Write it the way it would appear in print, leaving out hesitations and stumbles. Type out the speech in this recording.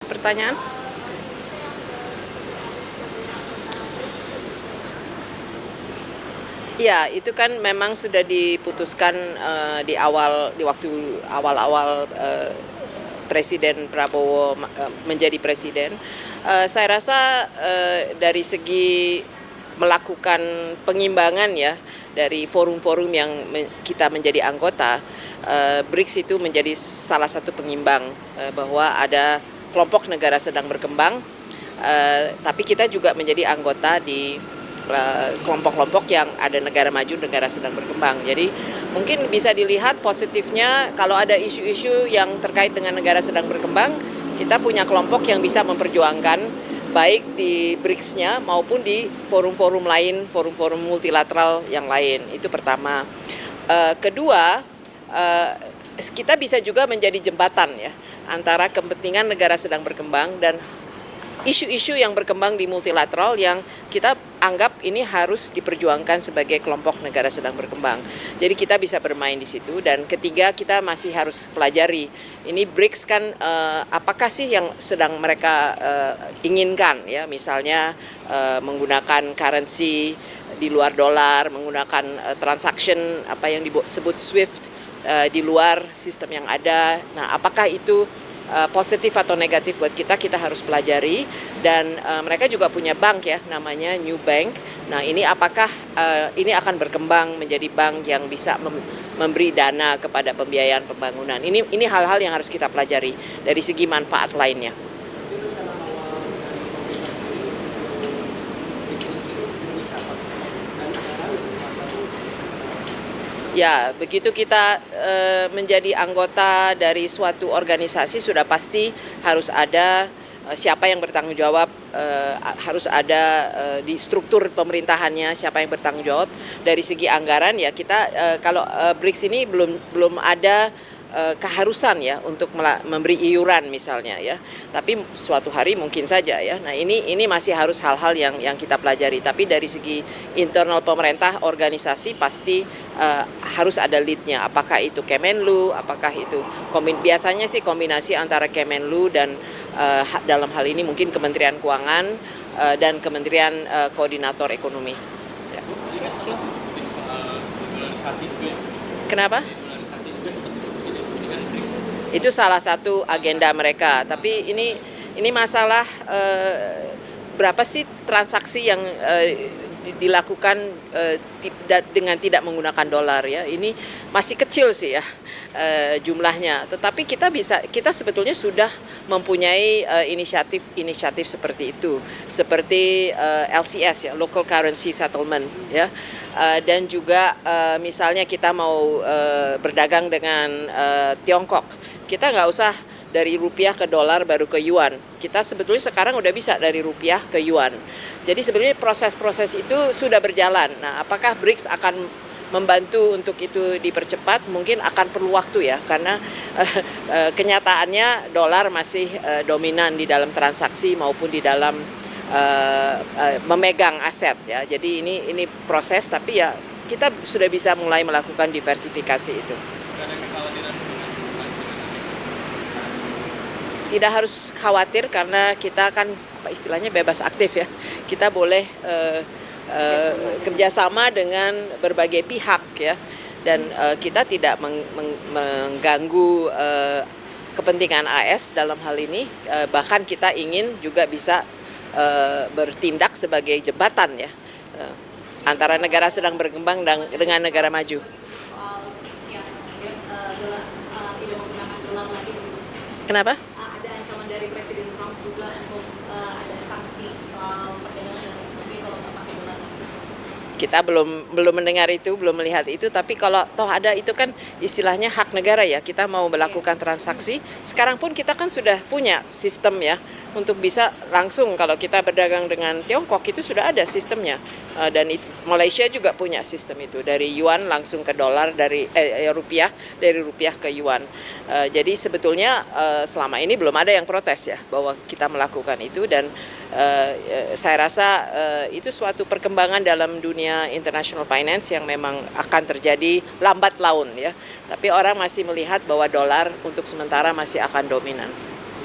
pertanyaan? Ya, itu kan memang sudah diputuskan di waktu awal-awal Presiden Prabowo menjadi presiden. Saya rasa dari segi melakukan pengimbangan ya dari forum-forum yang kita menjadi anggota, BRICS itu menjadi salah satu pengimbang bahwa ada kelompok negara sedang berkembang, tapi kita juga menjadi anggota di kelompok-kelompok yang ada negara maju, negara sedang berkembang. Jadi mungkin bisa dilihat positifnya kalau ada isu-isu yang terkait dengan negara sedang berkembang, kita punya kelompok yang bisa memperjuangkan baik di BRICS-nya maupun di forum-forum lain, forum-forum multilateral yang lain. Itu pertama. Kedua, kita bisa juga menjadi jembatan ya antara kepentingan negara sedang berkembang dan isu-isu yang berkembang di multilateral yang kita anggap ini harus diperjuangkan sebagai kelompok negara sedang berkembang. Jadi kita bisa bermain di situ. Dan ketiga, kita masih harus pelajari ini BRICS kan apakah sih yang sedang mereka inginkan ya, misalnya menggunakan currency di luar dolar, menggunakan transaction apa yang disebut SWIFT di luar sistem yang ada. Nah, apakah itu positif atau negatif buat kita harus pelajari. Dan mereka juga punya bank ya, namanya New Bank. Nah, ini apakah ini akan berkembang menjadi bank yang bisa memberi dana kepada pembiayaan pembangunan. Ini hal-hal yang harus kita pelajari dari segi manfaat lainnya. Ya, begitu kita menjadi anggota dari suatu organisasi sudah pasti harus ada siapa yang bertanggung jawab, harus ada di struktur pemerintahannya siapa yang bertanggung jawab. Dari segi anggaran ya kita kalau BRICS ini belum ada keharusan ya untuk memberi iuran misalnya ya, tapi suatu hari mungkin saja ya. Nah, ini masih harus hal-hal yang kita pelajari. Tapi dari segi internal pemerintah organisasi pasti harus ada lead-nya. Apakah itu Kemenlu, apakah itu biasanya sih kombinasi antara Kemenlu dan dalam hal ini mungkin Kementerian Keuangan dan Kementerian Koordinator Ekonomi. Ya. Kenapa? Itu salah satu agenda mereka. Tapi ini masalah berapa sih transaksi yang dilakukan dengan tidak menggunakan dolar ya. Ini masih kecil sih ya jumlahnya. Tetapi kita sebetulnya sudah mempunyai inisiatif seperti itu, seperti LCS ya, Local Currency Settlement ya. Dan juga misalnya kita mau berdagang dengan Tiongkok, kita nggak usah dari rupiah ke dolar baru ke yuan. Kita sebetulnya sekarang udah bisa dari rupiah ke yuan. Jadi sebetulnya proses-proses itu sudah berjalan. Nah, apakah BRICS akan membantu untuk itu dipercepat? Mungkin akan perlu waktu ya, karena kenyataannya dolar masih dominan di dalam transaksi maupun di dalam memegang aset ya. Jadi ini proses, tapi ya kita sudah bisa mulai melakukan diversifikasi itu. Tidak harus khawatir karena kita kan istilahnya bebas aktif ya. Kita boleh kerjasama dengan berbagai pihak ya, dan kita tidak mengganggu kepentingan AS dalam hal ini. Bahkan kita ingin juga bisa bertindak sebagai jembatan ya antara negara sedang berkembang dengan negara maju. Kenapa? Ada ancaman dari Presiden Trump juga untuk ada sanksi soal perdagangan dan sebagainya kalau nggak pakai dolar. Kita belum mendengar itu, belum melihat itu, tapi kalau toh ada itu kan istilahnya hak negara ya, kita mau melakukan transaksi. Sekarang pun kita kan sudah punya sistem ya untuk bisa langsung kalau kita berdagang dengan Tiongkok itu sudah ada sistemnya. Dan Malaysia juga punya sistem itu, dari yuan langsung ke dolar, dari rupiah ke yuan. Jadi sebetulnya selama ini belum ada yang protes ya bahwa kita melakukan itu, dan saya rasa itu suatu perkembangan dalam dunia international finance yang memang akan terjadi lambat laun ya. Tapi orang masih melihat bahwa dolar untuk sementara masih akan dominan.